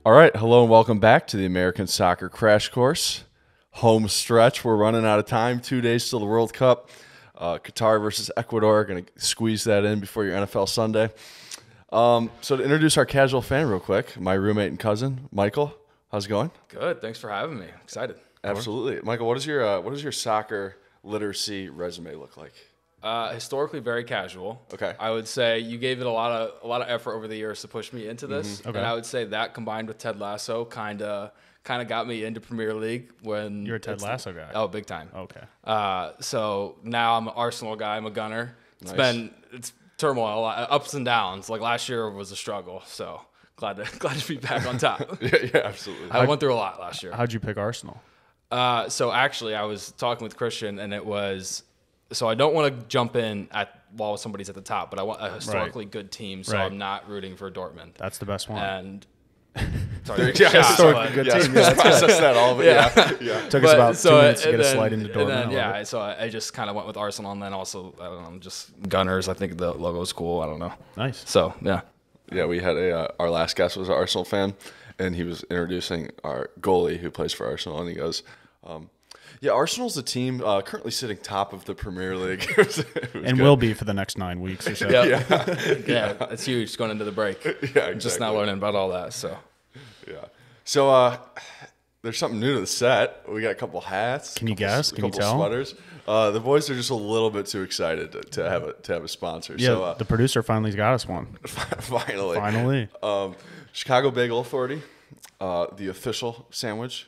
All right, hello and welcome back to the American Soccer Crash Course. Home stretch. We're running out of time. 2 days till the World Cup. Qatar versus Ecuador. Going to squeeze that in before your NFL Sunday. So to introduce our casual fan real quick, my roommate and cousin, Michael. How's it going? Good. Thanks for having me. Excited. Absolutely. Michael, what does your soccer literacy resume look like? Historically very casual. Okay. I would say you gave it a lot of effort over the years to push me into this. Okay. And I would say that combined with Ted Lasso kind of got me into Premier League when You're a Ted Lasso guy. Oh, big time. Okay. So now I'm an Arsenal guy. I'm a gunner. Nice. It's turmoil, ups and downs. Like last year was a struggle. So glad to be back on top. Yeah, absolutely. I went through a lot last year. How'd you pick Arsenal? So actually, I was talking with Christian, and it was. So I don't want to jump in while somebody's at the top, but I want a historically good team, so Right. I'm not rooting for Dortmund. That's the best one. And sorry, historically good team. Yeah, that's Process that all of it. Yeah. Took us about 2 minutes to get a slide into And Dortmund. then, so I just kind of went with Arsenal, and then also I don't know, just Gunners. I think the logo's cool. I don't know. Nice. So yeah. Yeah, we had our last guest was an Arsenal fan, and he was introducing our goalie who plays for Arsenal, and he goes, yeah, Arsenal's a team currently sitting top of the Premier League. It was And good. will be for the next 9 weeks or so. Yeah, it's huge going into the break. Yeah, exactly. Just not learning about all that. So Yeah. So there's something new to the set. We got a couple hats. Can you guess? Can you couple tell? Sweaters. The boys are just a little bit too excited to have a sponsor. Yeah, So the producer finally got us one. finally. Finally. Chicago Bagel Authority, the official sandwich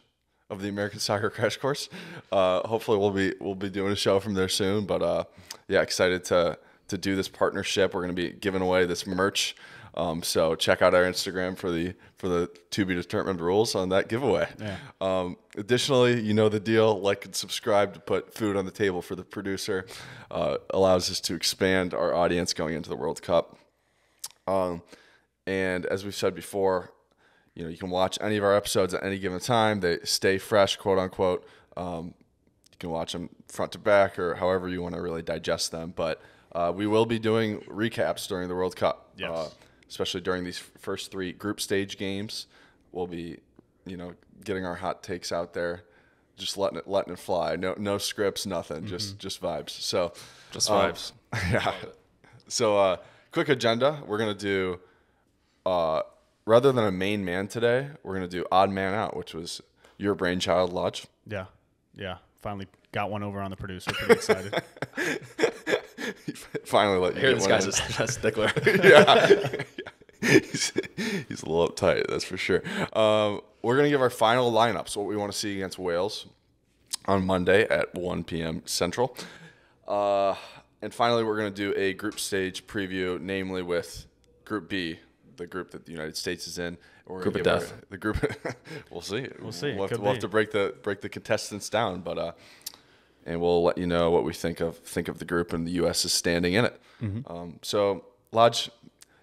of the American Soccer Crash Course. Hopefully we'll be doing a show from there soon. But yeah, excited to do this partnership. We're going to be giving away this merch. So check out our Instagram for the to be determined rules on that giveaway. Yeah. Additionally, you know the deal. Like and subscribe to put food on the table for the producer. Allows us to expand our audience going into the World Cup. And as we've said before, you can watch any of our episodes at any given time. They stay fresh, quote unquote. You can watch them front to back or however you want to really digest them. But we will be doing recaps during the World Cup, Yes. especially during these first 3 group stage games. We'll be, getting our hot takes out there, just letting it fly. No scripts, nothing, just vibes. So just vibes. yeah. So quick agenda. We're gonna do. Rather than a main man today, we're going to do odd man out, which was your brainchild, Lodge. Yeah. Yeah. Finally got one over on the producer. Pretty excited. Finally let you Here, get this one guy's in. a stickler. Yeah. He's a little uptight, that's for sure. We're going to give our final lineups, what we want to see against Wales on Monday at 1 p.m. Central. And finally, we're going to do a group stage preview, namely with Group B, the group that the United States is in. We're Group gonna of give death. The group. We'll see. We'll see. We'll Could have be. to break the contestants down, but and we'll let you know what we think of the group and the U.S. is standing in it. So Lodge,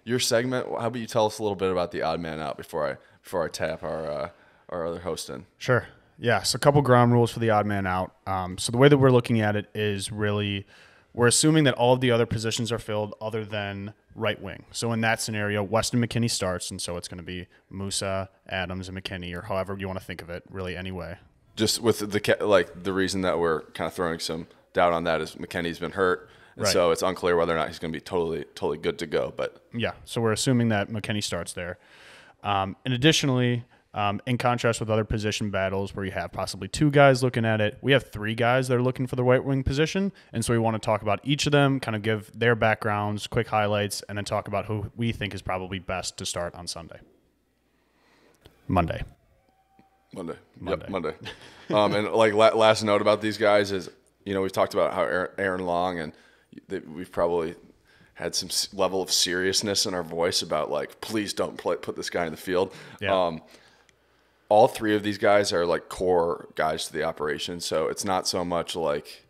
your segment. How about you tell us a little bit about the odd man out before I tap our other host in. Sure. Yeah. So a couple ground rules for the odd man out. So the way that we're looking at it is really we're assuming that all of the other positions are filled other than right wing. So in that scenario, Weston McKennie starts, and so it's going to be Musa, Adams, and McKennie, or however you want to think of it, really anyway. Just with the reason that we're kind of throwing some doubt on that is McKennie's been hurt, and Right. so it's unclear whether or not he's going to be totally good to go. But Yeah, so we're assuming that McKennie starts there. And additionally, in contrast with other position battles where you have possibly 2 guys looking at it, we have 3 guys that are looking for the right wing position. And so we want to talk about each of them, kind of give their backgrounds, quick highlights, and then talk about who we think is probably best to start on Monday. Monday. Monday. Yep, Monday. And last note about these guys is, we've talked about how Aaron Long and we've probably had some level of seriousness in our voice about please don't put this guy in the field. Yeah. All 3 of these guys are core guys to the operation, so it's not so much life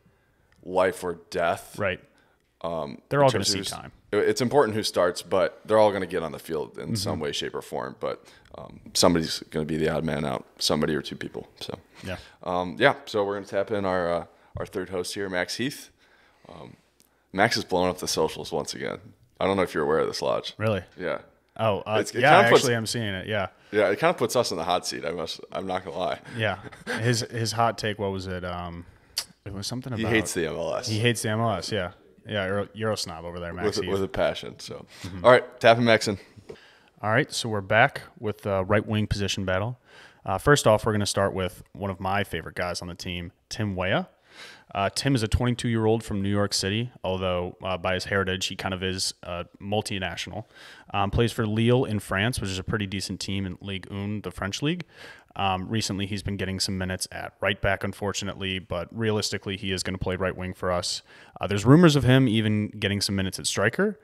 or death. Right. They're all going to see who's- time. It's important who starts, but they're all going to get on the field in some way, shape, or form. But somebody's going to be the odd man out, somebody or 2 people. So Yeah. So we're going to tap in our third host here, Max Heath. Max is blowing up the socials once again. I don't know if you're aware of this, Lodge. Really? Yeah. Oh, It yeah, kinda puts- actually, I'm seeing it. Yeah. Yeah, it kind of puts us in the hot seat. I'm not gonna lie. Yeah. His hot take, what was it? It was something about He hates the MLS. He hates the MLS, yeah. Yeah, Euro snob over there, Max. with a passion. So, all right, tap him, Maxon. All right, so we're back with the right wing position battle. First off, we're going to start with one of my favorite guys on the team, Tim Weah. Tim is a 22-year-old from New York City, although by his heritage, he kind of is multinational. Plays for Lille in France, which is a pretty decent team in Ligue 1, the French league. Recently, he's been getting some minutes at right back, unfortunately, but realistically, he is going to play right wing for us. There's rumors of him even getting some minutes at striker.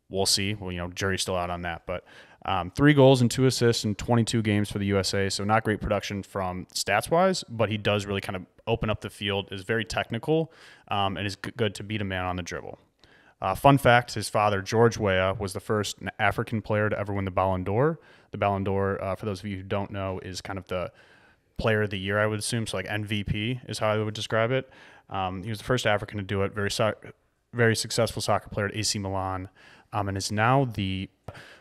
We'll see. Well, jury's still out on that. But 3 goals and 2 assists in 22 games for the USA. So not great production from stats-wise, but he does really kind of open up the field, is very technical, and is good to beat a man on the dribble. Fun fact, his father, George Weah, was the first African player to ever win the Ballon d'Or. The Ballon d'Or, for those of you who don't know, is kind of the player of the year, I would assume. So like MVP is how I would describe it. He was the first African to do it. Very successful soccer player at AC Milan. And is now the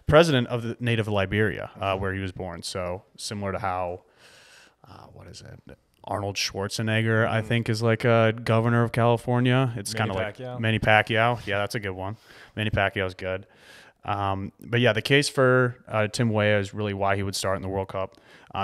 president of the native Liberia, where he was born. So similar to how, Arnold Schwarzenegger, I think, is like a governor of California. It's kind of like Manny Pacquiao. Yeah, that's a good one. Manny Pacquiao's good. But yeah, the case for Tim Weah is really why he would start in the World Cup.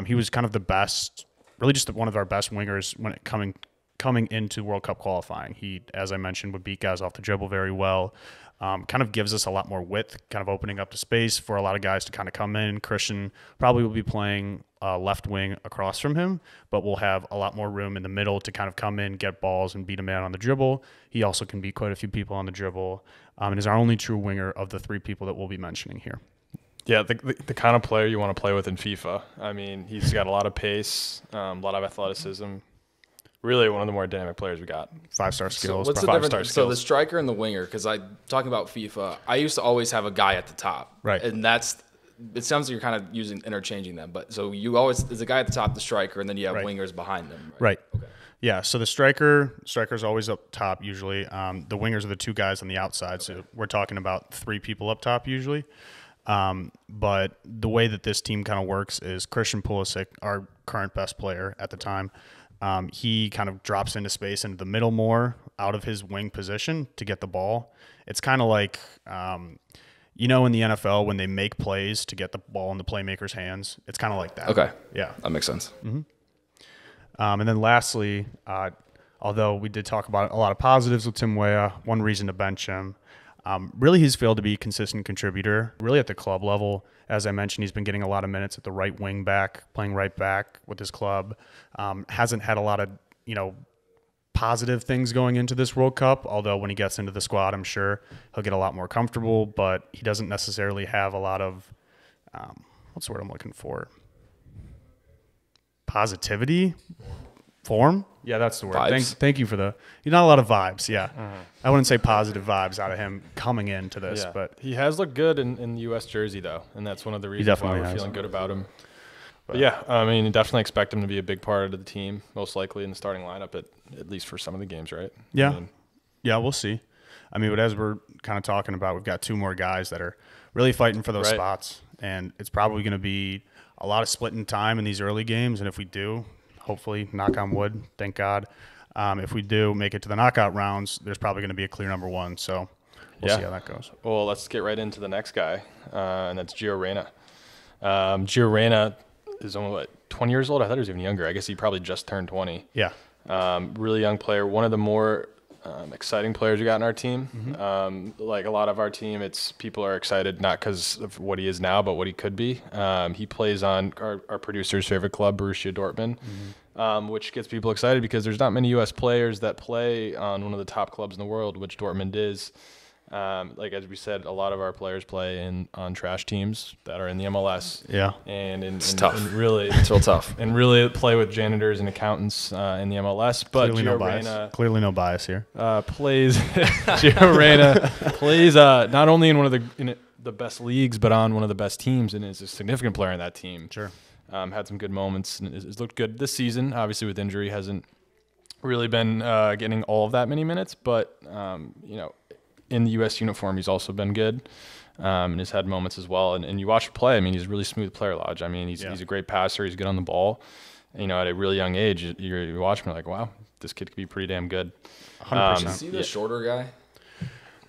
He was kind of the best, really just one of our best wingers when it coming into World Cup qualifying. He, as I mentioned, would beat guys off the dribble very well. Kind of gives us a lot more width, kind of opening up the space for a lot of guys to kind of come in. Christian probably will be playing left wing across from him, but we'll have a lot more room in the middle to kind of come in, get balls, and beat a man on the dribble. He also can beat quite a few people on the dribble, and is our only true winger of the 3 people that we'll be mentioning here. Yeah, the kind of player you want to play with in FIFA. I mean, he's got a lot of pace, a lot of athleticism. Really one of the more dynamic players we got. 5-star skills. So what's the 5-star difference? skills. So the striker and the winger, because talking about FIFA, I used to always have a guy at the top. Right. And it sounds like you're kind of interchanging them. But so there's a guy at the top, the striker, and then you have wingers behind them. Right. Okay. Yeah, so the striker's always up top usually. The wingers are the 2 guys on the outside. So we're talking about 3 people up top usually. But the way that this team kind of works is Christian Pulisic, our current best player at the time, he kind of drops into space into the middle more out of his wing position to get the ball. It's kind of like, in the NFL when they make plays to get the ball in the playmaker's hands. It's kind of like that. Okay. Yeah. That makes sense. Mm-hmm. And then lastly, although we did talk about a lot of positives with Tim Weah, one reason to bench him, really he's failed to be a consistent contributor, really at the club level. As I mentioned, he's been getting a lot of minutes at the right wing back, playing right back with his club. Hasn't had a lot of, positive things going into this World Cup, although when he gets into the squad, I'm sure he'll get a lot more comfortable, but he doesn't necessarily have a lot of, what's the word I'm looking for? Positivity? Form? Yeah, that's the word. Thank you for not a lot of vibes, yeah. I wouldn't say positive vibes out of him coming into this, but he has looked good in the U.S. jersey, though, and that's one of the reasons why we're feeling good about him. But yeah, I mean, definitely expect him to be a big part of the team, most likely in the starting lineup, at least for some of the games, right? Yeah. Yeah, we'll see. I mean, but as we're kind of talking about, we've got 2 more guys that are really fighting for those spots, and it's probably going to be a lot of splitting time in these early games, and if we do, hopefully, knock on wood, thank God, if we do make it to the knockout rounds, there's probably going to be a clear number 1, so we'll see how that goes. Well, let's get right into the next guy, and that's Gio Reyna. Gio Reyna is only 20 years old. I thought he was even younger. I guess he probably just turned 20. Yeah. Really young player. One of the more exciting players we got in our team. Mm-hmm. Like a lot of our team, people are excited not because of what he is now, but what he could be. He plays on our producer's favorite club, Borussia Dortmund, which gets people excited because there's not many U.S. players that play on one of the top clubs in the world, which Dortmund is. Like as we said, a lot of our players play on trash teams that are in the MLS. Yeah, and it's tough. And really, it's real tough. And really play with janitors and accountants in the MLS. But Clearly no bias here. Gio Reyna plays not only in one of the best leagues, but on one of the best teams, and is a significant player in that team. Sure, had some good moments and has looked good this season. Obviously, with injury, hasn't really been getting all of that many minutes, but in the U.S. uniform, he's also been good. and has had moments as well. And you watch him play. I mean, he's a really smooth player, Lodge. I mean, he's a great passer. He's good on the ball. You know, at a really young age, you watch him, you're like, wow, this kid could be pretty damn good. 100%. See the shorter guy?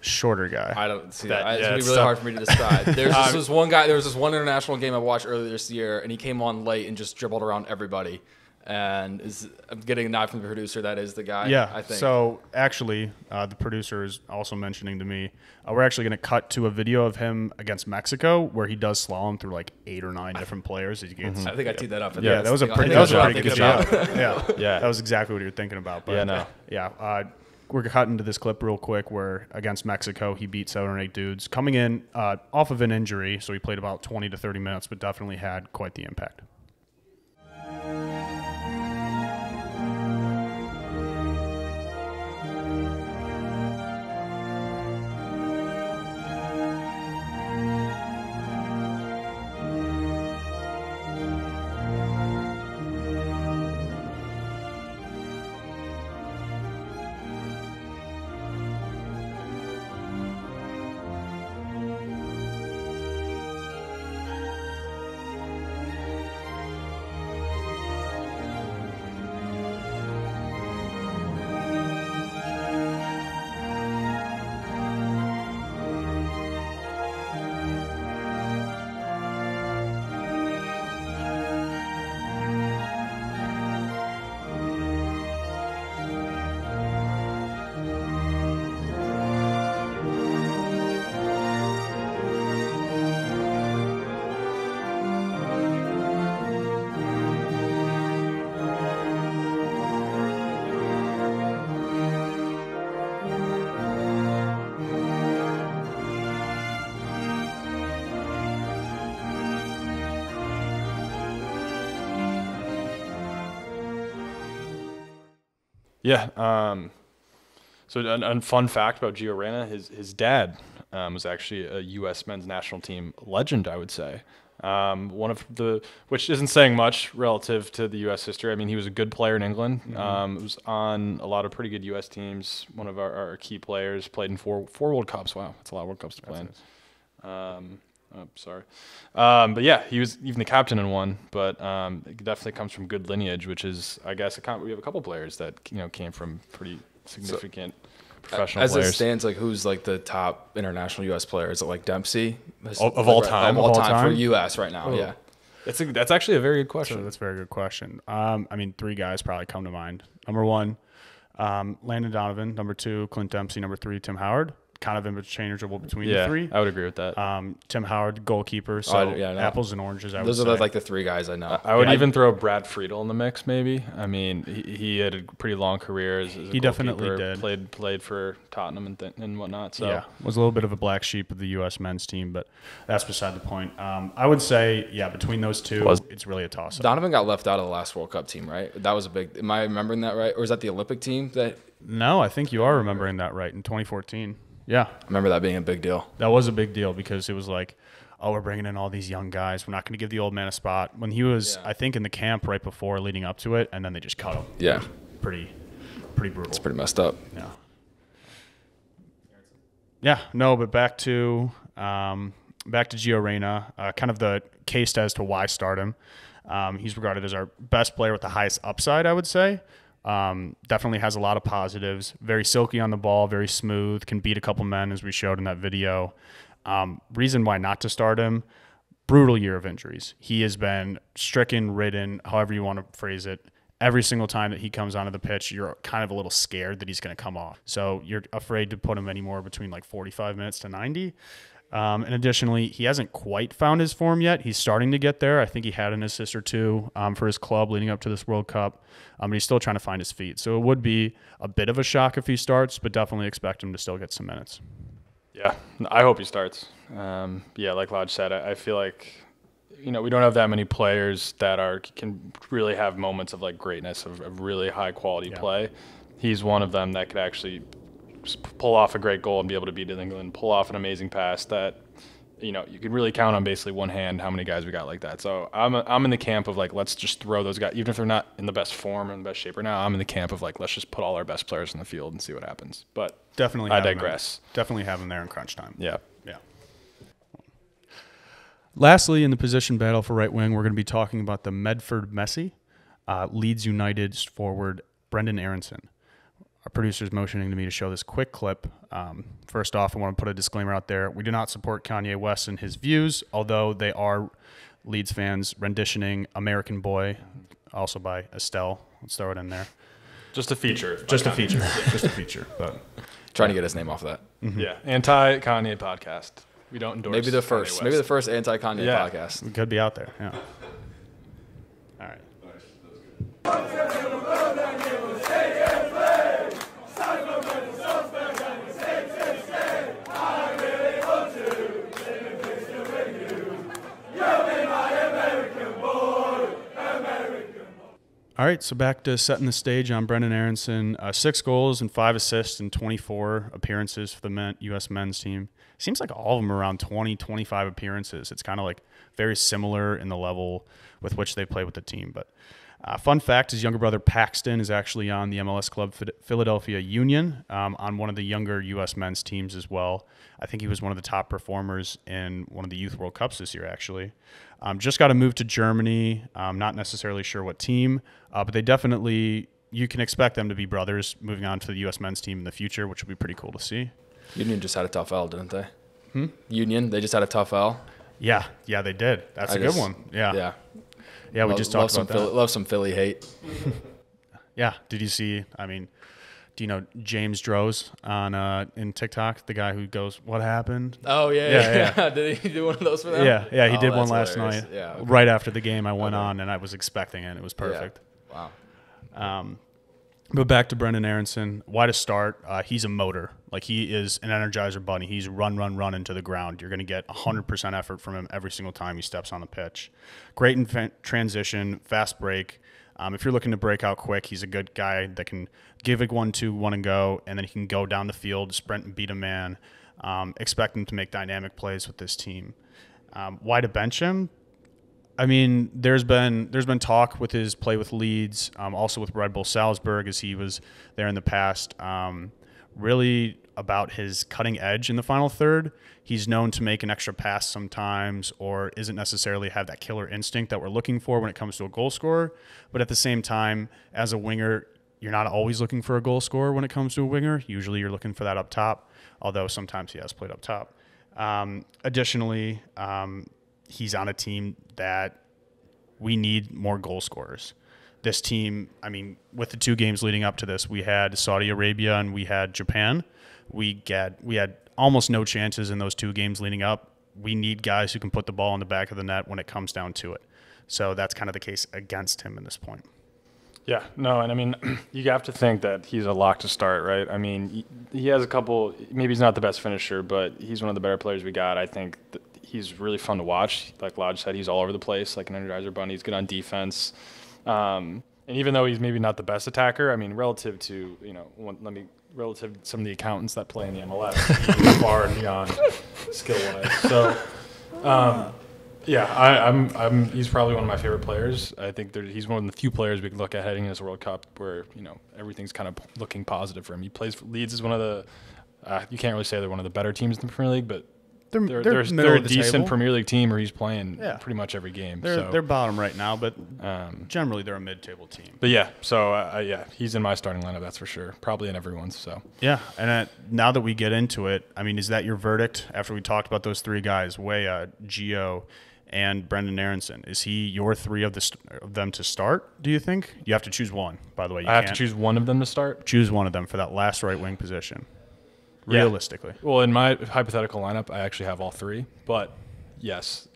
Shorter guy. I don't see that. It's yeah, gonna be it's really tough. hard for me to describe. There's this one guy. There was this one international game I watched earlier this year, and he came on late and just dribbled around everybody. And I'm getting a nod from the producer. That is the guy. Yeah. I think. So actually, the producer is also mentioning to me, we're actually going to cut to a video of him against Mexico where he does slalom through like 8 or 9 different players. He gets, I think I teed that up. Yeah, that was a pretty good job. Yeah, that was exactly what you were thinking about. But we're cutting to this clip real quick where against Mexico he beat 7 or 8 dudes coming in off of an injury, so he played about 20 to 30 minutes, but definitely had quite the impact. Yeah. So a fun fact about Gio Reyna, his dad was actually a U.S. men's national team legend, I would say. Which isn't saying much relative to the U.S. history. I mean, he was a good player in England. Was on a lot of pretty good U.S. teams. One of our key players, played in four World Cups. Wow, that's a lot of World Cups to play in. Sorry. But yeah, he was even the captain in one, but it definitely comes from good lineage, which is, I guess, we have a couple players that, came from pretty significant professional as players. It stands, like, who's like the top international U.S. player? Is it like Dempsey? Of all time? Of all time for U.S. right now, yeah. That's actually a very good question. So that's a very good question. I mean, 3 guys probably come to mind. Number 1, Landon Donovan. Number 2, Clint Dempsey. Number 3, Tim Howard. Kind of interchangeable between the 3. I would agree with that. Tim Howard, goalkeeper. So apples and oranges. Those are like the 3 guys I know. I would even throw Brad Friedel in the mix, maybe. I mean, he had a pretty long career as a he definitely did. Played for Tottenham and whatnot. So yeah, was a little bit of a black sheep of the U.S. men's team, but that's beside the point. I would say, between those 2, it's really a toss-up. Donovan got left out of the last World Cup team, right? That was a big. Am I remembering that right, or is that the Olympic team that? No, I think you are remembering that right. In 2014. Yeah. I remember that being a big deal. That was a big deal because it was like, oh, we're bringing in all these young guys. We're not going to give the old man a spot. When he was, I think, in the camp right before leading up to it, and then they just cut him. Yeah. Pretty brutal. It's pretty messed up. Yeah. Yeah, no, but back to Gio Reyna, kind of the case as to why start him. He's regarded as our best player with the highest upside, I would say. Definitely has a lot of positives. Very silky on the ball, very smooth, can beat a couple men as we showed in that video. Reason why not to start him, brutal year of injuries. He has been stricken, ridden, however you want to phrase it. Every single time that he comes onto the pitch, you're kind of a little scared that he's going to come off. So you're afraid to put him anywhere between like 45 minutes to 90. And additionally, he hasn't quite found his form yet. He's starting to get there. I think he had an assist or 2 for his club leading up to this World Cup. But he's still trying to find his feet. So it would be a bit of a shock if he starts, but definitely expect him to still get some minutes. Yeah, I hope he starts. Like Lodge said, I feel like, we don't have that many players that can really have moments of like greatness, of really high quality play. He's one of them that could actually pull off a great goal and be able to beat England, pull off an amazing pass that, you can really count on basically one hand how many guys we got like that. So I'm in the camp of like, let's just throw those guys, even if they're not in the best form or in the best shape right now. I'm in the camp of like, let's just put all our best players in the field and see what happens. But definitely, I digress. Definitely have them there in crunch time. Yeah. Lastly, in the position battle for right wing, we're going to be talking about the Medford Messi, Leeds United's forward Brendan Aaronson. Our producer's motioning to me to show this quick clip. First off, I want to put a disclaimer out there. We do not support Kanye West and his views, although they are Leeds fans renditioning American Boy, also by Estelle. Let's throw it in there. Just a feature. Just a feature. Just a feature. But Trying to get his name off of that. Mm-hmm. Yeah, anti-Kanye podcast. We don't endorse. Maybe the Kanye first. West. Maybe the first anti-Kanye podcast. it could be out there. Yeah. All right. All right, so back to setting the stage on Brendan Aaronson. 6 goals and 5 assists in 24 appearances for the U.S. men's team. Seems like all of them are around 20, 25 appearances. It's kind of like very similar in the level with which they play with the team. But fun fact, his younger brother Paxton is actually on the MLS club Philadelphia Union on one of the younger U.S. men's teams as well. I think he was one of the top performers in one of the Youth World Cups this year, actually. Just got to move to Germany. Not necessarily sure what team, but they definitely, you can expect them to be brothers moving on to the U.S. men's team in the future, which will be pretty cool to see. Union just had a tough L, didn't they? Union, they just had a tough L. Yeah, they did. That's a good one. Yeah. Yeah, we just talked about that. Love some Philly hate. Yeah. Did you see, do you know James Droz on in TikTok, the guy who goes, "What happened?" Oh, yeah. Did he do one of those for them? Yeah, he did one last hilarious. night. Yeah, okay. Right after the game, I went on, and I was expecting it. It was perfect. Yeah. Wow. But back to Brendan Aaronson. Why to start? He's a motor. Like, he is an Energizer bunny. He's run into the ground. You're going to get 100% effort from him every single time he steps on the pitch. Great in transition, fast break. If you're looking to break out quick, he's a good guy that can give it 1-2, 1 and go, and then he can go down the field, sprint and beat a man. Expect him to make dynamic plays with this team. Why to bench him? There's been talk with his play with Leeds, also with Red Bull Salzburg as he was there in the past. Really about his cutting edge in the final third. He's known to make an extra pass sometimes, or isn't necessarily have that killer instinct that we're looking for when it comes to a goal scorer. But at the same time, as a winger, you're not always looking for a goal scorer when it comes to a winger. Usually you're looking for that up top, although sometimes he has played up top. Additionally, he's on a team that we need more goal scorers. This team, with the 2 games leading up to this, we had Saudi Arabia and we had Japan. We had almost no chances in those 2 games leading up. We need guys who can put the ball in the back of the net when it comes down to it. So that's kind of the case against him in this point. Yeah, no, and you have to think that he's a lock to start, right? He has a couple, maybe he's not the best finisher, but he's one of the better players we got. I think he's really fun to watch. Like Lodge said, he's all over the place, like an Energizer bunny. He's good on defense. And even though he's maybe not the best attacker, relative to, relative to some of the accountants that play in the MLS, he's far and beyond skill-wise. So, he's probably one of my favorite players. I think he's one of the few players we can look at heading into this World Cup where, everything's kind of looking positive for him. He plays for Leeds is one of the, you can't really say they're one of the better teams in the Premier League, but they're a decent table. Premier League team where he's playing pretty much every game. They're bottom right now, but generally they're a mid-table team. But he's in my starting lineup, that's for sure. Probably in everyone's. So yeah, and now that we get into it, is that your verdict after we talked about those 3 guys, Weah, Gio, and Brendan Aaronson? Is he your 3 of them to start, do you think? You have to choose one, by the way. I have to choose one of them to start? Choose one of them for that last right wing position. Realistically. Well, in my hypothetical lineup, I actually have all 3. But, yes,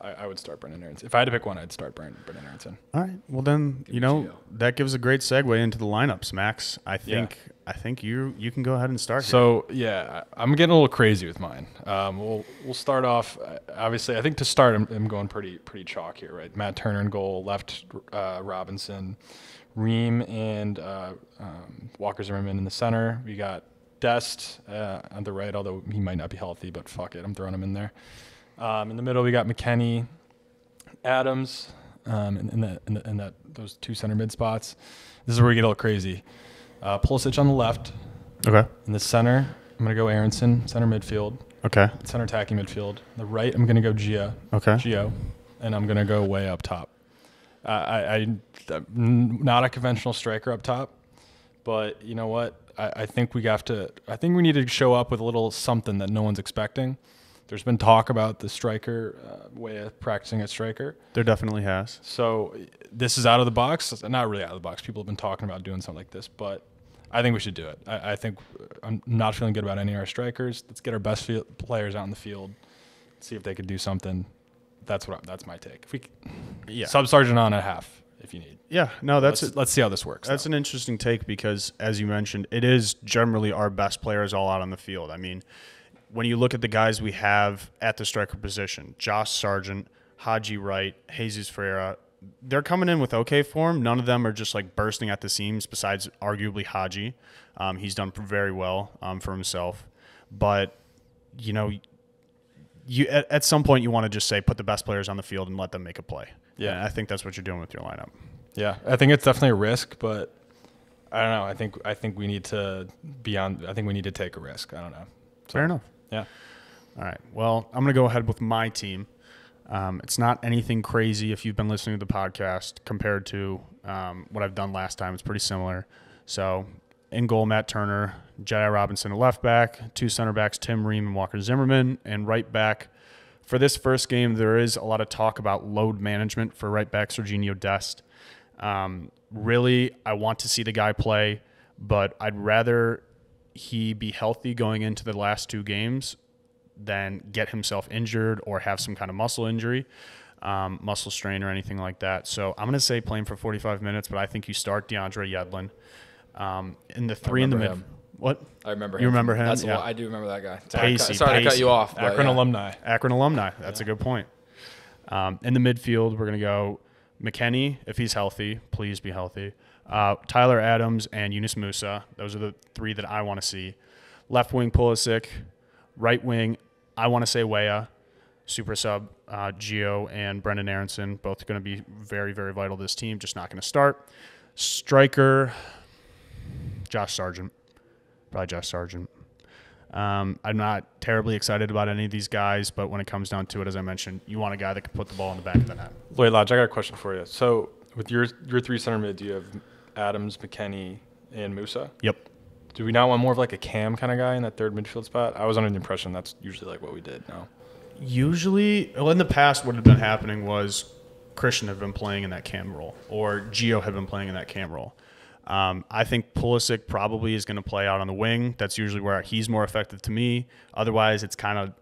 I would start Brendan Aaronson. If I had to pick one, I'd start Brendan Aaronson. All right. Well, then, that gives a great segue into the lineups, Max. I think you can go ahead and start here. So, I'm getting a little crazy with mine. We'll start off, obviously, I think to start, I'm going pretty chalk here, right? Matt Turner in goal, left Robinson, Ream and Walker Zimmerman in the center. We got Dest on the right, although he might not be healthy, but fuck it, I'm throwing him in there. In the middle, we got McKennie, Adams, in those 2 center mid spots. This is where we get a little crazy. Pulisic on the left. Okay. In the center, I'm gonna go Aaronson, center midfield. Okay. Center attacking midfield. The right, I'm going to go Gio, and I'm going to go way up top. I'm not a conventional striker up top, but you know what? I think we need to show up with a little something that no one's expecting. There's been talk about the striker, Weah practicing at striker. There definitely has. So this is out of the box. Not really out of the box. People have been talking about doing something like this, but I think we should do it. I think I'm not feeling good about any of our strikers. Let's get our best players out in the field, see if they could do something. That's my take. If we, sub sergeant on at half if you need. Yeah, no, let's see how this works. That's an interesting take because, as you mentioned, it is generally our best players all out on the field. I mean, when you look at the guys we have at the striker position, Josh Sargent, Haji Wright, Jesus Ferreira, they're coming in with okay form. None of them are just like bursting at the seams besides arguably Haji. He's done very well for himself. But, you know, at some point you want to just say put the best players on the field and let them make a play. Yeah, and I think that's what you're doing with your lineup. Yeah, I think it's definitely a risk, but I don't know. I think we need to take a risk. I don't know. So, fair enough. Yeah. All right. Well, I'm going to go ahead with my team. It's not anything crazy if you've been listening to the podcast compared to what I've done last time. It's pretty similar. So in goal, Matt Turner, Jedi Robinson at left back, 2 center backs, Tim Ream and Walker Zimmerman, and right back. For this first game, there is a lot of talk about load management for right back Serginho Dest. Really, I want to see the guy play, but I'd rather he be healthy going into the last 2 games than get himself injured or have some kind of muscle injury, muscle strain or anything like that. So I'm going to say playing for 45 minutes, but I think you start DeAndre Yedlin. In the 3 in the mid. Him. What? I remember him. You remember him? That's yeah. I do remember that guy. Sorry to cut you off. Akron alumni. Akron alumni. That's a good point. In the midfield, we're going to go McKennie, if he's healthy. Please be healthy. Tyler Adams and Yunus Musa. Those are the 3 that I want to see. Left wing, Pulisic. Right wing, I want to say Weah. Super sub, Gio and Brendan Aaronson. Both going to be very, very vital to this team. Just not going to start. Striker, Josh Sargent. Probably Josh Sargent. I'm not terribly excited about any of these guys, but when it comes down to it, as I mentioned, you want a guy that can put the ball in the back of the net. Wait, Lodge, I got a question for you. So with your 3 center mid, do you have Adams, McKennie, and Musa? Yep. Do we not want more of like a Cam kind of guy in that third midfield spot? I was under the impression that's usually like what we did. No. Usually, well, in the past, what had been happening was Christian had been playing in that Cam role, or Gio had been playing in that Cam role. I think Pulisic probably is going to play out on the wing. That's usually where he's more effective to me. Otherwise, it's kind of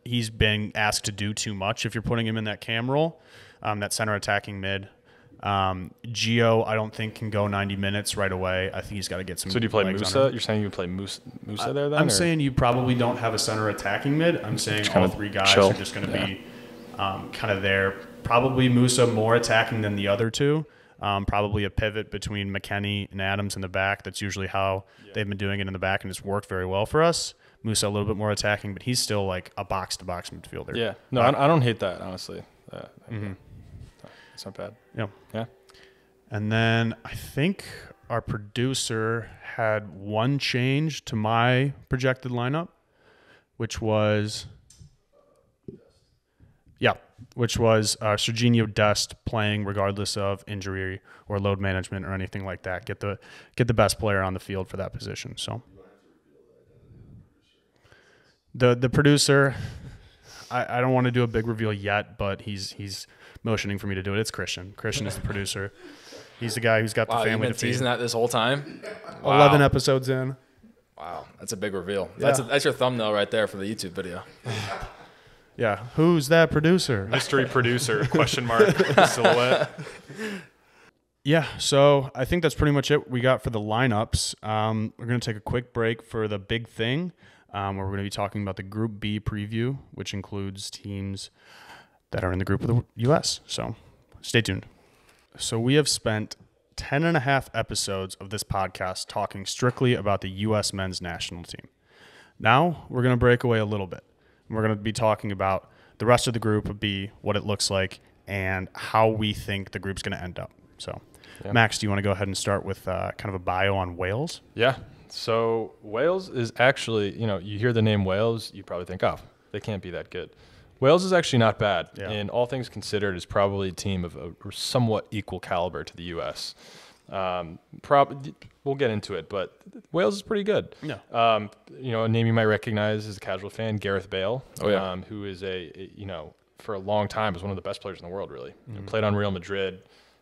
he's been asked to do too much if you're putting him in that Cam role, that center attacking mid. Gio, I don't think can go 90 minutes right away. I think he's got to get some. So do you play Musa? You're saying you play Musa there then? I'm saying you probably don't have a center attacking mid. I'm saying all 3 guys are just going to be kind of there. Probably Musa more attacking than the other 2. Probably a pivot between McKennie and Adams in the back. That's usually how they've been doing it in the back, and it's worked very well for us. Musa a little bit more attacking, but he's still like a box-to-box midfielder. Yeah. No, I don't hate that, honestly. It's not bad. Yeah. And then I think our producer had one change to my projected lineup, which was Serginho Dest playing regardless of injury or load management or anything like that. Get the best player on the field for that position. So the producer, I don't want to do a big reveal yet, but he's motioning for me to do it. It's Christian. Christian is the producer. He's the guy who's got the family you've been to feed. teasing that this whole time? Wow. 11 episodes in. Wow, that's a big reveal. Yeah. That's your thumbnail right there for the YouTube video. Yeah, who's that producer? Mystery producer, question mark, silhouette. Yeah, so I think that's pretty much it we got for the lineups. We're going to take a quick break for the big thing, where we're going to be talking about the Group B preview, which includes teams that are in the group of the U.S. So stay tuned. So we have spent 10 and a half episodes of this podcast talking strictly about the U.S. men's national team. Now we're going to break away a little bit. We're going to be talking about the rest of the group of B, what it looks like, and how we think the group's going to end up. So, Max, do you want to go ahead and start with kind of a bio on Wales? Yeah. So Wales is actually, you hear the name Wales, you probably think, oh, they can't be that good. Wales is actually not bad, and all things considered, is probably a team of a somewhat equal caliber to the U.S. We'll get into it, but Wales is pretty good. Yeah. A name you might recognize as a casual fan, Gareth Bale. Oh, yeah. Who is for a long time was one of the best players in the world. Really, played on Real Madrid.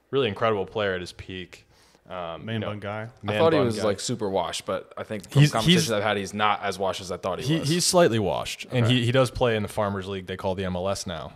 Really incredible player at his peak. Man bun guy. I thought he was like super washed, but I think from conversations I've had, he's not as washed as I thought he was. He's slightly washed, and he does play in the Farmers League they call the MLS now.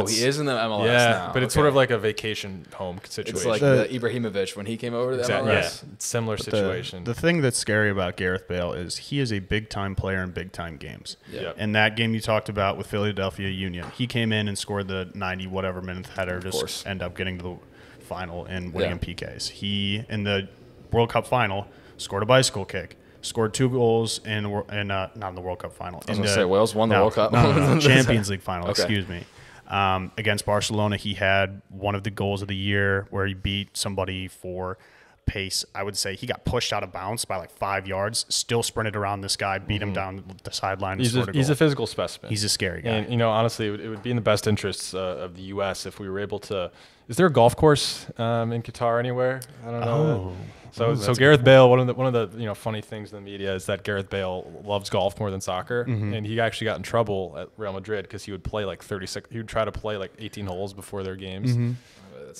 He is in the MLS now. But it's sort of like a vacation home situation. It's like the Ibrahimovic when he came over to the MLS. Yeah, similar situation. The thing that's scary about Gareth Bale is he is a big-time player in big-time games. Yeah. And that game you talked about with Philadelphia Union, he came in and scored the 90-whatever minute header to end up getting to the final and winning in PKs. He, in the World Cup final, scored a bicycle kick, scored 2 goals not in the World Cup final. I was going to say, Wales won the World Cup. No, Champions League final, excuse me. Against Barcelona, he had one of the goals of the year where he beat somebody for pace. I would say he got pushed out of bounds by like 5 yards, still sprinted around this guy, beat him down the sideline. He's a physical specimen. He's a scary guy. And, honestly, it would be in the best interests of the U.S. if we were able to. Is there a golf course in Qatar anywhere? I don't know. So Gareth Bale, one of the funny things in the media is that Gareth Bale loves golf more than soccer, and he actually got in trouble at Real Madrid because he would play like 36. He would try to play like 18 holes before their games.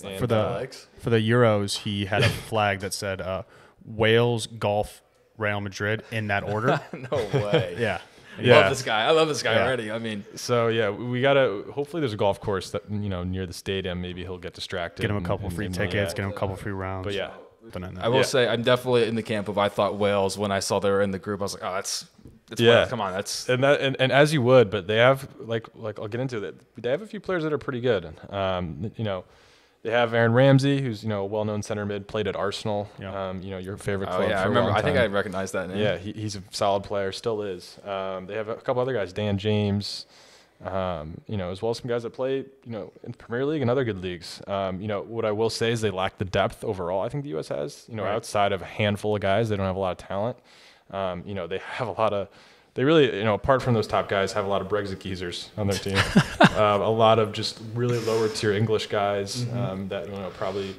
For the Euros, he had a flag that said Wales, golf, Real Madrid in that order. No way. Yeah. I love this guy already. I mean, so we gotta. Hopefully, there's a golf course that near the stadium. Maybe he'll get distracted. Get him a couple free tickets. Get him a couple free rounds. But I will say I'm definitely in the camp of I thought Wales when I saw they were in the group. I was like, oh, that's Wales. Come on, that's and as you would, but they have like I'll get into it. They have a few players that are pretty good. They have Aaron Ramsey, who's a well-known center mid, played at Arsenal. Your favorite club. I remember. I think I recognize that name. Yeah, he's a solid player, still is. They have a couple other guys, Dan James, as well as some guys that play, in the Premier League and other good leagues. What I will say is they lack the depth overall. I think the U.S. has. Outside of a handful of guys, they don't have a lot of talent. They have a lot of. They really, apart from those top guys, have a lot of Brexit geezers on their team. A lot of just really lower tier English guys that probably,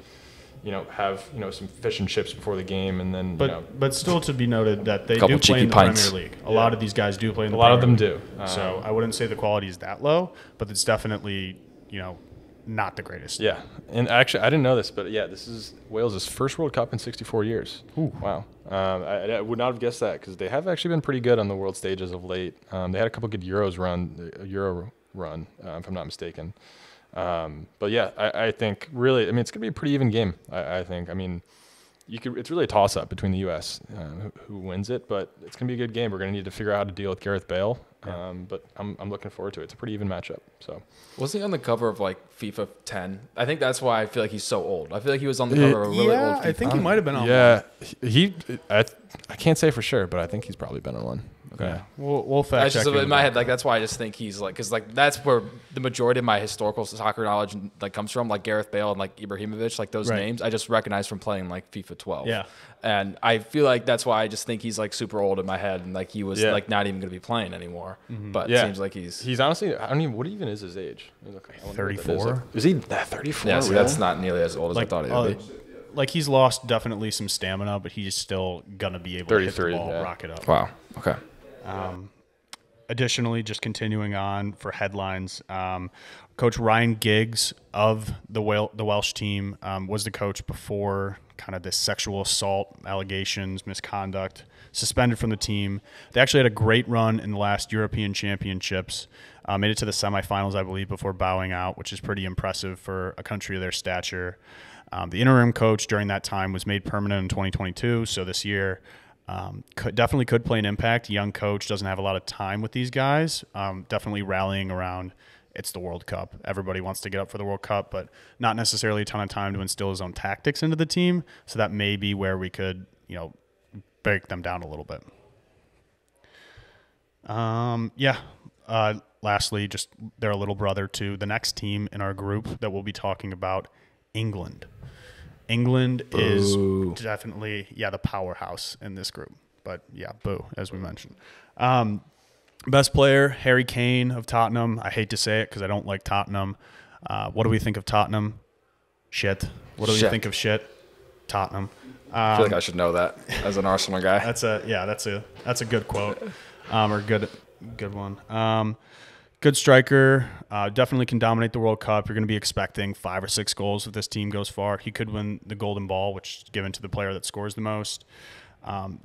have some fish and chips before the game, and then. But still to be noted that they do play in the Premier League. A lot of these guys do play in the Premier League. A lot of them do. So I wouldn't say the quality is that low, but it's definitely not the greatest. Yeah, and actually I didn't know this, but this is Wales' first World Cup in 64 years. Ooh. Wow. I would not have guessed that because they have actually been pretty good on the world stages of late. They had a couple good Euro run, if I'm not mistaken. But I think really, it's going to be a pretty even game. I think. It's really a toss-up between the U.S. Who wins it, but it's going to be a good game. We're going to need to figure out how to deal with Gareth Bale. But I'm looking forward to it. It's a pretty even matchup. So wasn't he on the cover of like FIFA 10? I think that's why I feel like he's so old. I feel like he was on the cover of a really old FIFA. I think he might have been on one. I can't say for sure, but I think he's probably been on one. Okay. Yeah. We'll fact check. In my head, that's why I just think he's because that's where the majority of my historical soccer knowledge comes from, like Gareth Bale and like Ibrahimovic, those names I just recognize from playing like FIFA 12. Yeah. And I feel like that's why I just think he's like super old in my head, and like he was like not even going to be playing anymore. But it seems like he's honestly, I don't even. What even is his age? 34. Is he 34? Yeah, that's not nearly as old as I thought he would be. Like he's lost definitely some stamina, but he's still gonna be able to hit the ball, rock it up. Wow. Okay. Additionally, just continuing on for headlines, Coach Ryan Giggs of the Welsh team was the coach before kind of this sexual assault allegations, misconduct, suspended from the team. They actually had a great run in the last European Championships, made it to the semifinals, I believe, before bowing out, which is pretty impressive for a country of their stature. The interim coach during that time was made permanent in 2022, so this year definitely could play an impact. Young coach doesn't have a lot of time with these guys. Definitely rallying around it's the World Cup. Everybody wants to get up for the World Cup, but not necessarily a ton of time to instill his own tactics into the team. So that may be where we could, break them down a little bit. Lastly, just they're a little brother to the next team in our group that we'll be talking about, England. England is definitely, the powerhouse in this group. But, boo, as we mentioned. Best player, Harry Kane of Tottenham. I hate to say it because I don't like Tottenham. What do we think of Tottenham? Shit. What do we think of shit? Tottenham. I feel like I should know that as an Arsenal guy. That's a good quote, or good one. Good striker. Definitely can dominate the World Cup. You're going to be expecting 5 or 6 goals if this team goes far. He could win the Golden Ball, which is given to the player that scores the most.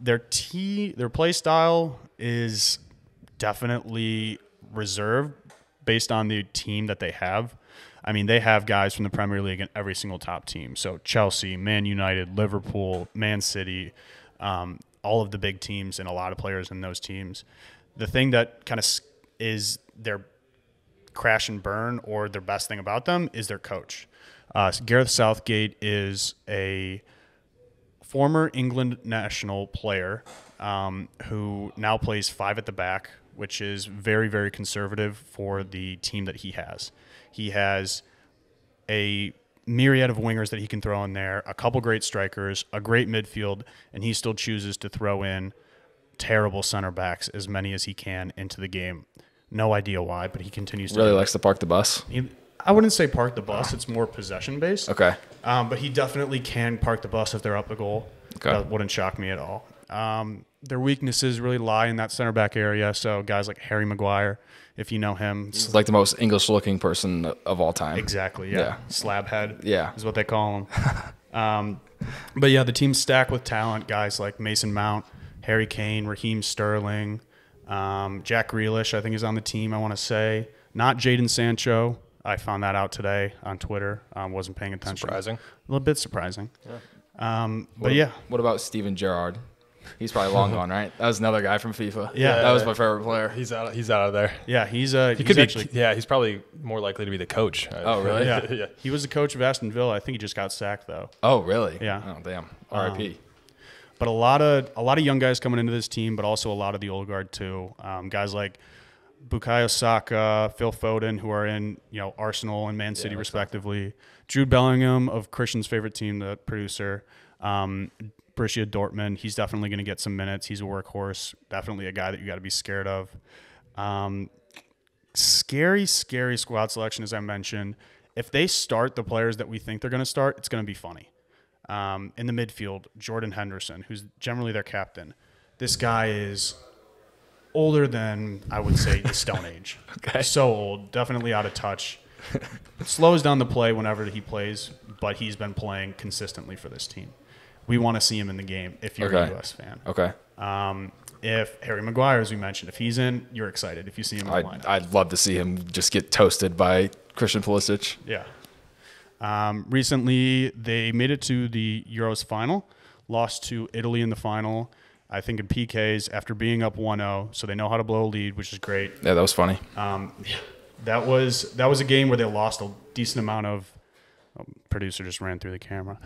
Their play style is definitely reserved based on the team that they have. I mean, they have guys from the Premier League in every single top team. So Chelsea, Man United, Liverpool, Man City, all of the big teams and a lot of players in those teams. The thing that kind of is their crash and burn or their best thing about them is their coach. Gareth Southgate is a former England national player who now plays 5 at the back, which is very, very conservative for the team that he has. He has a myriad of wingers that he can throw in there, a couple great strikers, a great midfield, and he still chooses to throw in terrible center backs, as many as he can, into the game. No idea why, but he continues to really likes to park the bus. I wouldn't say park the bus. It's more possession-based. Okay. But he definitely can park the bus if they're up a goal. Okay. That wouldn't shock me at all. Their weaknesses really lie in that center back area. So guys like Harry Maguire, if you know him. He's like the most English-looking person of all time. Exactly, yeah. Slab head is what they call him. But, the team's stacked with talent. Guys like Mason Mount, Harry Kane, Raheem Sterling, Jack Grealish, I think, is on the team, I want to say. Not Jadon Sancho. I found that out today on Twitter. Wasn't paying attention. Surprising. A little bit surprising. Yeah. What about Steven Gerrard? He's probably long gone, right? That was another guy from FIFA. Yeah. That was my favorite player. He's out of there. Yeah, he's probably more likely to be the coach. Oh, really? Yeah. He was the coach of Aston Villa. I think he just got sacked though. Oh, really? Yeah. Oh, damn. R.I.P. But a lot of young guys coming into this team, but also a lot of the old guard too. Guys like Bukayo Saka, Phil Foden, who are in Arsenal and Man City respectively. Jude Bellingham of Christian's favorite team, the producer. Borussia Dortmund. He's definitely going to get some minutes. He's a workhorse. Definitely a guy that you got to be scared of. Scary squad selection, as I mentioned. If they start the players that we think they're going to start, it's going to be funny. In the midfield, Jordan Henderson, who's generally their captain. This guy is older than, I would say, the Stone Age. Okay. So old, definitely out of touch. It slows down the play whenever he plays, but he's been playing consistently for this team. We want to see him in the game if you're a U.S. fan. Okay. If Harry Maguire, as we mentioned, if he's in, you're excited if you see him in the lineup. I'd love to see him just get toasted by Christian Pulisic. Yeah. Recently, they made it to the Euros final, lost to Italy in the final, I think in PKs after being up 1-0, so they know how to blow a lead, which is great. Yeah, that was funny. That was a game where they lost a decent amount of producer just ran through the camera.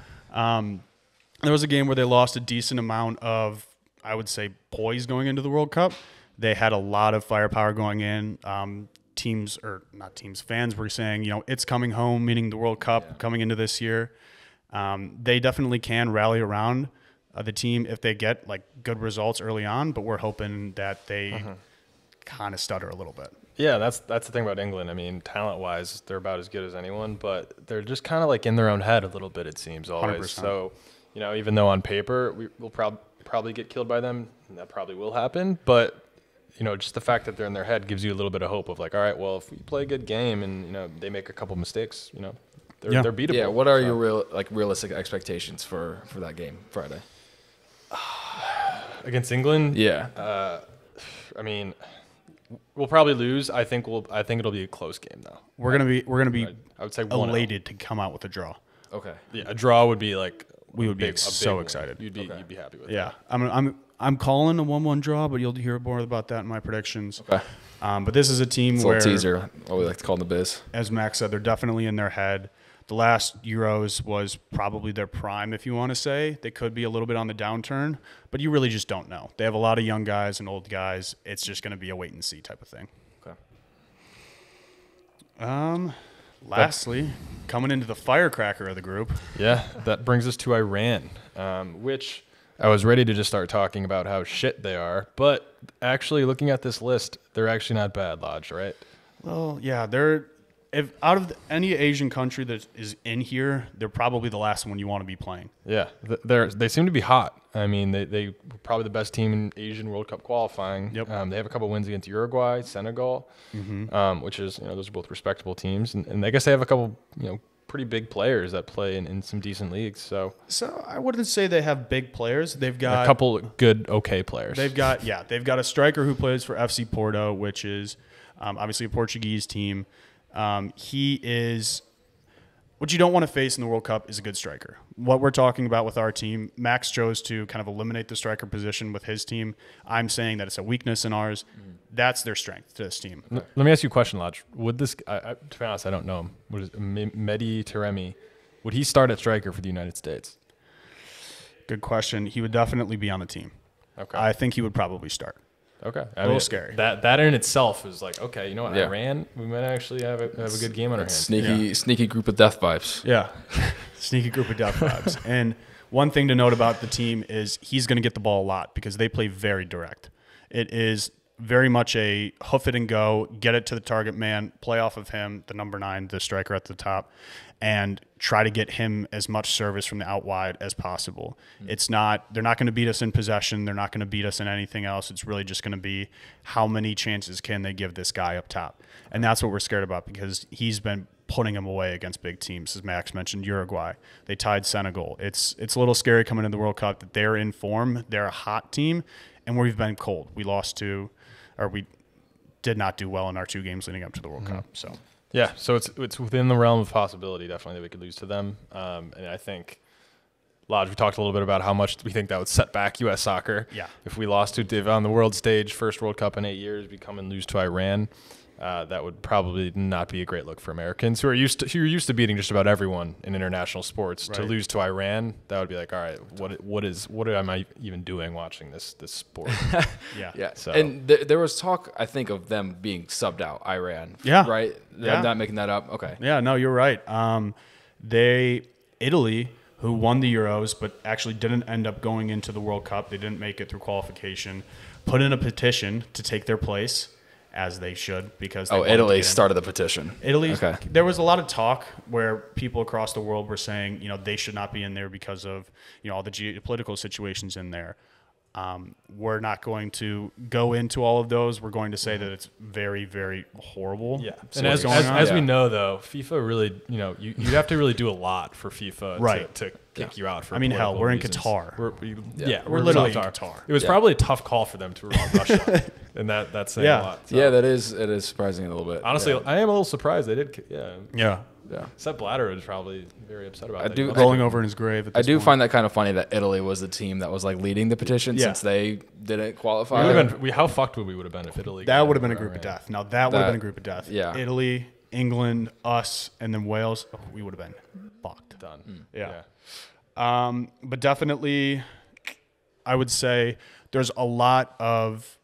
There was a game where they lost a decent amount of, I would say, poise going into the World Cup. They had a lot of firepower going in. Fans were saying, it's coming home, meaning the World Cup coming into this year. They definitely can rally around the team if they get good results early on, but we're hoping that they kind of stutter a little bit. Yeah, that's the thing about England. I mean, talent-wise, they're about as good as anyone, but they're just kind of in their own head a little bit, it seems, always. 100%. So, even though on paper we'll probably get killed by them, and that probably will happen, but just the fact that they're in their head gives you a little bit of hope of all right, well, if we play a good game and they make a couple mistakes, they're beatable. Yeah. What are your realistic expectations for that game Friday against England? Yeah. I mean, we'll probably lose. I think it'll be a close game though. We're gonna be I would say elated to come out with a draw. Okay. Yeah, a draw would be we would be a so big excited. You'd be happy with. Yeah, I'm calling a 1-1 draw, but you'll hear more about that in my predictions. Okay. But this is a team It's a where, little teaser, what we like to call in the biz. as Max said, they're definitely in their head. The last Euros was probably their prime, if you want to say. They could be a little bit on the downturn, but you really just don't know. They have a lot of young guys and old guys. It's just going to be a wait and see type of thing. Okay. Lastly, coming into the firecracker of the group. Yeah, that brings us to Iran, which I was ready to just start talking about how shit they are. But actually, looking at this list, they're actually not bad, Lodge, right? Well, yeah, if out of any Asian country that is in here, they're probably the last one you want to be playing. Yeah, they seem to be hot. I mean, they were probably the best team in Asian World Cup qualifying. Yep. They have a couple wins against Uruguay, Senegal, which is, those are both respectable teams. And I guess they have a couple, pretty big players that play in some decent leagues. So I wouldn't say they have big players. They've got a couple good, okay players. They've got a striker who plays for FC Porto, which is obviously a Portuguese team. He is what you don't want to face in the World Cup is a good striker. What we're talking about with our team, Max chose to kind of eliminate the striker position with his team. I'm saying that it's a weakness in ours. That's their strength to this team. Let me ask you a question, Lodge. Would this, to be honest, I don't know him. What is Mehdi Taremi? Would he start at striker for the United States? Good question. He would definitely be on the team. Okay. I think he would probably start. Okay. A little scary. That in itself is like, okay, you know what? Yeah. Iran, we might actually have a good game on our hands. Sneaky group of death vibes. Yeah. Sneaky group of death vibes. And one thing to note about the team is he's going to get the ball a lot because they play very direct. It is very much a hoof it and go, get it to the target man, play off of him, the number 9, the striker at the top, and try to get him as much service from the out wide as possible. They're not going to beat us in possession. They're not going to beat us in anything else. It's really just going to be how many chances can they give this guy up top. And that's what we're scared about because he's been putting him away against big teams. As Max mentioned, Uruguay. They tied Senegal. It's a little scary coming into the World Cup that they're in form. They're a hot team, and we've been cold. We did not do well in our 2 games leading up to the World Cup. So. Yeah, so it's within the realm of possibility, definitely, that we could lose to them. And I think, Lodge, we talked a little bit about how much we think that would set back U.S. soccer. Yeah. If we lost to Div on the world stage, first World Cup in 8 years, we come and lose to Iran, that would probably not be a great look for Americans who are used to beating just about everyone in international sports. Right. To lose to Iran, that would be like, all right, what am I even doing watching this sport? Yeah. So. And there was talk, I think, of them being subbed out, Iran. Yeah. Right? Yeah. I'm not making that up? Okay. Yeah, no, you're right. Italy, who won the Euros but actually didn't end up going into the World Cup, they didn't make it through qualification, put in a petition to take their place, as they should, because they wanted to Italy get in. started the petition. Okay. There was a lot of talk where people across the world were saying, they should not be in there because of, all the geopolitical situations in there. We're not going to go into all of those. We're going to say that it's very, very horrible. Yeah. So And as we know, though, FIFA really, you'd have to really do a lot for FIFA to kick you out for hell, we're reasons. in Qatar. We're literally in in Qatar. It was probably a tough call for them to rule out Russia. And that's saying a lot. So. Yeah, it is surprising a little bit. Honestly, yeah. I am a little surprised they did. Yeah. Sepp Blatter was probably very upset about that. Rolling over in his grave. I do find that kind of funny that Italy was the team that was like leading the petition since they didn't qualify. How fucked would we have been if Italy? That would have been a group of death. Now that would have been a group of death. Yeah. Italy, England, us, and then Wales. We would have been fucked. Done. Yeah. But definitely, I would say there's a lot of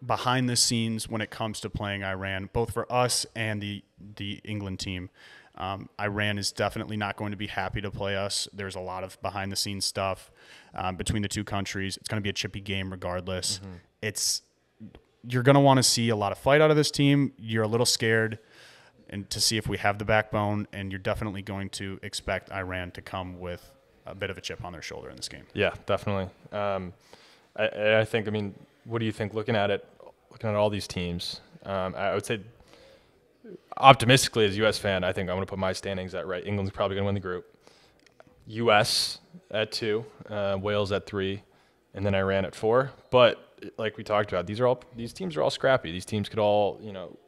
behind the scenes when it comes to playing Iran, both for us and the England team. Iran is definitely not going to be happy to play us. There's a lot of behind the scenes stuff between the two countries. It's going to be a chippy game regardless. You're going to want to see a lot of fight out of this team. You're a little scared and to see if we have the backbone, and you're definitely going to expect Iran to come with a bit of a chip on their shoulder in this game. Yeah, definitely. I think, what do you think looking at all these teams? I would say optimistically as a U.S. fan, I think I'm going to put my standings at right. England's probably going to win the group. U.S. at 2, Wales at 3, and then Iran at 4. But like we talked about, these teams are all scrappy. These teams could all,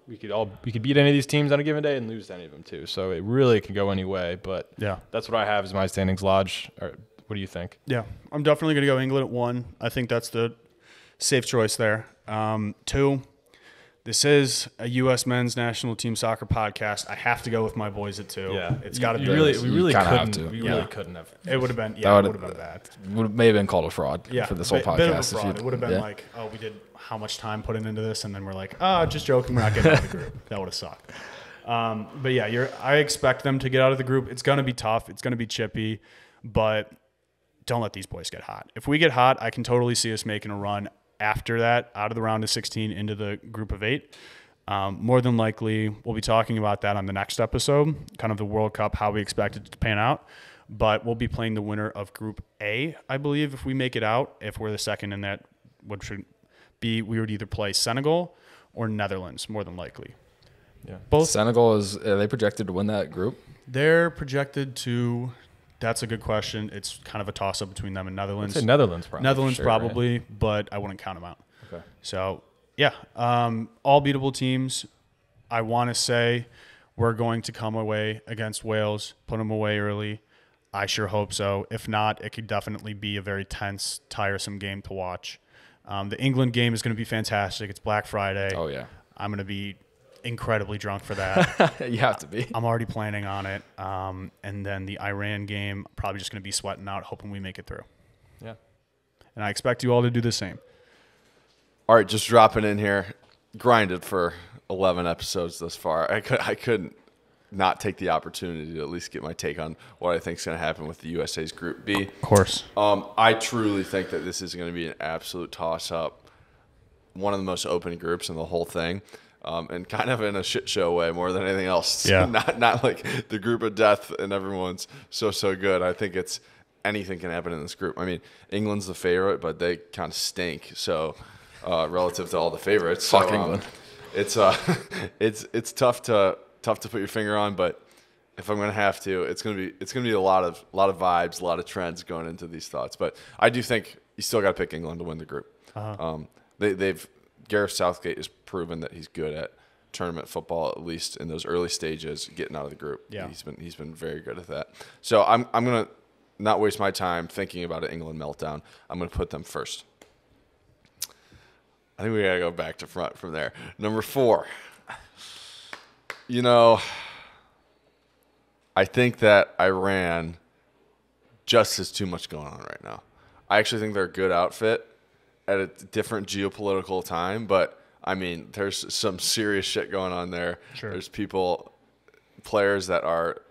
we could beat any of these teams on a given day and lose any of them too. So it really can go any way. But that's what I have as my standings, Lodge. What do you think? Yeah, I'm definitely going to go England at 1. I think that's the safe choice there. 2, this is a U.S. men's national team soccer podcast. I have to go with my boys at 2. Yeah, it's got to be. We really kinda couldn't. have to. We really couldn't have. It would have been. Yeah, it would have been bad. May have been called a fraud for this whole podcast. Bit of a fraud. It would have been like, we did how much time put into this, and then we're like, just joking, we're not getting out of the group. That would have sucked. But yeah, I expect them to get out of the group. It's going to be tough. It's going to be chippy, but don't let these boys get hot. If we get hot, I can totally see us making a run after that, out of the round of 16 into the group of 8. More than likely, we'll be talking about that on the next episode, kind of the World Cup, how we expect it to pan out. But we'll be playing the winner of Group A, I believe, if we make it out. If we're the second in that, which would be, we would either play Senegal or Netherlands, more than likely. Yeah. Both Senegal are they projected to win that group? They're projected to. That's a good question. It's kind of a toss up between them and Netherlands. I'd say Netherlands probably. Netherlands sure, probably, right? But I wouldn't count them out. Okay. So yeah, all beatable teams. I want to say we're going to come away against Wales, put them away early. I sure hope so. If not, it could definitely be a very tense, tiresome game to watch. The England game is going to be fantastic. It's Black Friday. Oh yeah. I'm going to be incredibly drunk for that. You have to be. I'm already planning on it. And then the Iran game, probably just going to be sweating out, hoping we make it through. Yeah. And I expect you all to do the same. All right, just dropping in here. Grinded for 11 episodes thus far. I couldn't not take the opportunity to at least get my take on what I think is going to happen with the USA's Group B. Of course. I truly think that this is going to be an absolute toss-up. One of the most open groups in the whole thing. And kind of in a shit show way more than anything else. Yeah. Not like the group of death and everyone's so good. I think it's anything can happen in this group. I mean, England's the favorite, but they kind of stink. So relative to all the favorites, fuck England. It's tough to put your finger on. But if I'm gonna have to, it's gonna be a lot of vibes, a lot of trends going into these thoughts. But I do think you still got to pick England to win the group. They've Gareth Southgate has proven that he's good at tournament football, at least in those early stages, getting out of the group. Yeah. He's been very good at that. So I'm gonna not waste my time thinking about an England meltdown. I'm gonna put them first. I think we gotta go back to front from there. Number 4. I think that Iran just has too much going on right now. I actually think they're a good outfit at a different geopolitical time, but I mean, there's some serious shit going on there. Sure. There's players that are,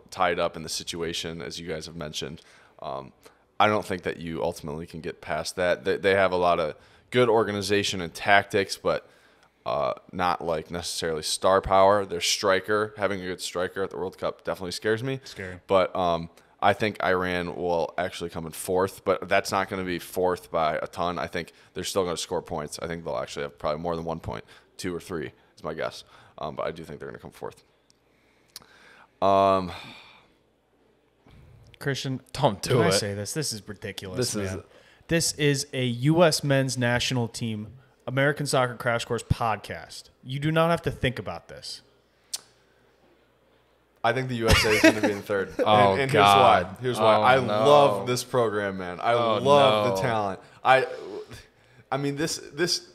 tied up in the situation, as you guys have mentioned. I don't think that you ultimately can get past that. They have a lot of good organization and tactics, but not like necessarily star power. Their striker, having a good striker at the World Cup definitely scares me. Scary. But I think Iran will actually come in 4th, but that's not going to be 4th by a ton. I think they're still going to score points. I think they'll actually have probably more than 1 point, 2 or 3 is my guess. But I do think they're going to come 4th. Christian, don't do can it. I say this? This is ridiculous. This This is a U.S. men's national team American Soccer Crash Course podcast. You do not have to think about this. I think the USA is going to be in 3rd. Oh, and God. Here's why. I no. love this program, man. I love the talent. I mean, this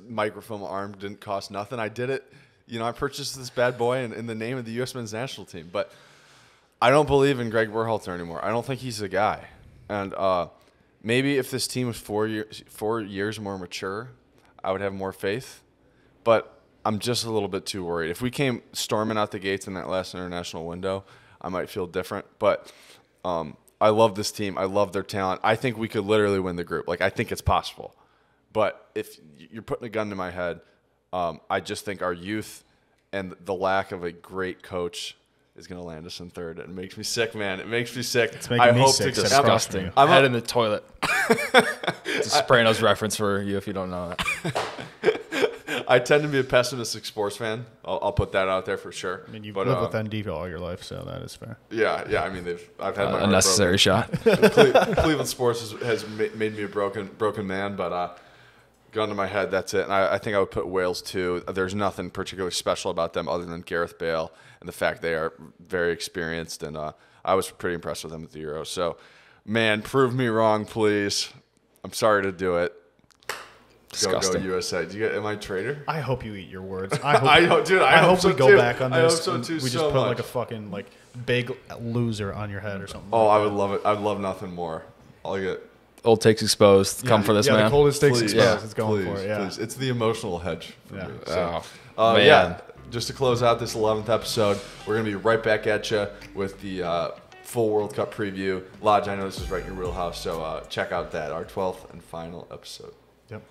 microphone arm didn't cost nothing. I did it. I purchased this bad boy in the name of the U.S. men's national team. But I don't believe in Greg Berhalter anymore. I don't think he's the guy. And maybe if this team was 4 years more mature, I would have more faith. But I'm just a little bit too worried. If we came storming out the gates in that last international window, I might feel different. But I love this team. I love their talent. I think we could literally win the group. I think it's possible. But if you're putting a gun to my head, I just think our youth and the lack of a great coach is going to land us in 3rd. It makes me sick, man. It makes me sick. It's making me sick. It's disgusting. I'm Head in the toilet. It's a Sopranos reference for you if you don't know that. I tend to be a pessimistic sports fan. I'll put that out there for sure. I mean, you've lived with ND all your life, so that is fair. Yeah. I mean, I've had my unnecessary shot. Cleveland sports has made me a broken man, but gun to my head, that's it. And I think I would put Wales too. There's nothing particularly special about them other than Gareth Bale and the fact they are very experienced, and I was pretty impressed with them at the Euro. So, man, prove me wrong, please. I'm sorry to do it. Disgusting. Go USA. Am I a traitor? I hope you eat your words. I hope we go back on this. I hope so too. We just so put much. a fucking big loser on your head or something. Oh, I would love it. I'd love nothing more. I'll get Old takes exposed. Come for this, man. The coldest takes please, exposed. It's going for it. Yeah. Please. It's the emotional hedge for me. So, Man. just to close out this 11th episode, we're going to be right back at you with the full World Cup preview. Lodge, I know this is right in your wheelhouse, so check out that, our 12th and final episode. Yep.